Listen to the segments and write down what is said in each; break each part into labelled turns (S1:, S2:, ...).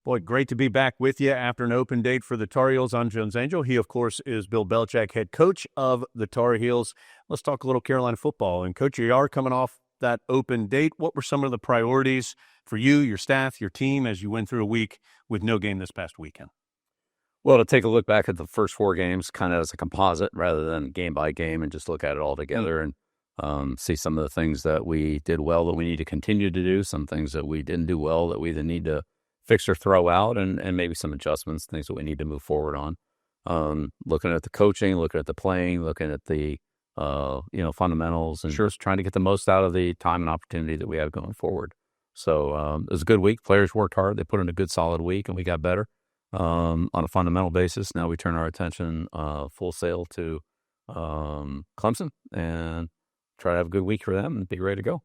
S1: Boy, great to be back with you after an open date for the Tar Heels on Jones Angell. He, of course, is Bill Belichick, head coach of the Tar Heels. Let's talk a little Carolina football. And, Coach, you are coming off that open date. What were some of the priorities for you, your staff, your team as you went through a week with no game this past weekend?
S2: Well, to take a look back at the first 4 games kind of as a composite rather than game by game and just look at it all together and see some of the things that we did well that we need to continue to do, some things that we didn't do well that we either need to fix or throw out, and maybe some adjustments, things that we need to move forward on. Looking at the coaching, looking at the playing, looking at the fundamentals, and just trying to get the most out of the time and opportunity that we have going forward. So it was a good week. Players worked hard. They put in a good solid week, and we got better on a fundamental basis. Now we turn our attention full sail to Clemson and try to have a good week for them and be ready to go.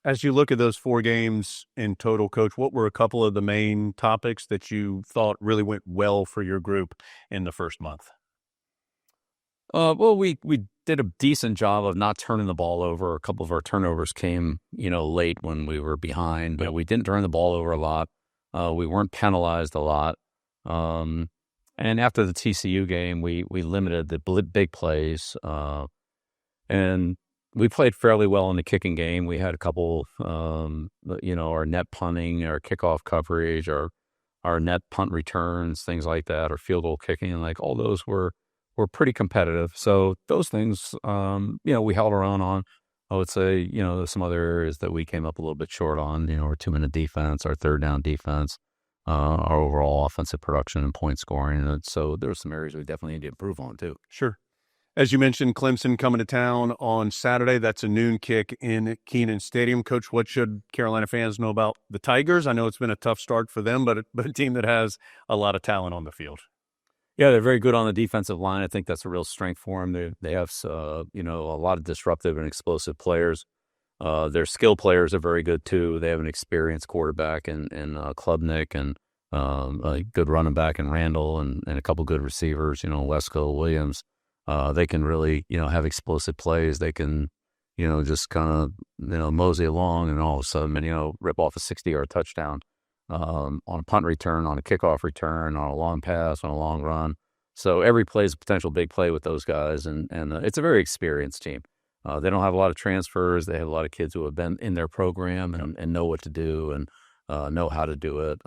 S1: As you look at those 4 games in total, Coach, what were a couple of the main topics that you thought really went well for your group in the first month?
S2: Well, we did a decent job of not turning the ball over. A couple of our turnovers came, late when we were behind, but we didn't turn the ball over a lot. We weren't penalized a lot. And after the TCU game, we limited the big plays, and we played fairly well in the kicking game. We had a couple, our net punting, our kickoff coverage, our net punt returns, things like that, or field goal kicking, and all those were pretty competitive. So those things, we held our own on. I would say, there's some other areas that we came up a little bit short on, our 2-minute defense, our third down defense, our overall offensive production and point scoring. And so there were some areas we definitely need to improve on too.
S1: Sure. As you mentioned, Clemson coming to town on Saturday. That's a noon kick in Kenan Stadium. Coach, what should Carolina fans know about the Tigers? I know it's been a tough start for them, but a team that has a lot of talent on the field.
S2: Yeah, they're very good on the defensive line. I think that's a real strength for them. They have, a lot of disruptive and explosive players. Their skill players are very good too. They have an experienced quarterback in Klubnik and a good running back in Randall and a couple good receivers, Lesko, Williams. They can really, have explosive plays. They can, just kind of, mosey along and all of a sudden, rip off a 60-yard touchdown on a punt return, on a kickoff return, on a long pass, on a long run. So every play is a potential big play with those guys, and it's a very experienced team. They don't have a lot of transfers. They have a lot of kids who have been in their program and know what to do and know how to do it.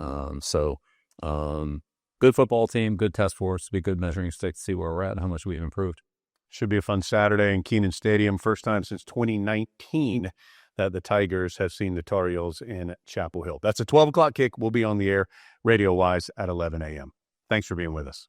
S2: Good football team, good test for us, to be a good measuring stick to see where we're at and how much we've improved.
S1: Should be a fun Saturday in Kenan Stadium. First time since 2019 that the Tigers have seen the Tar Heels in Chapel Hill. That's a 12 o'clock kick. We'll be on the air radio-wise at 11 a.m. Thanks for being with us.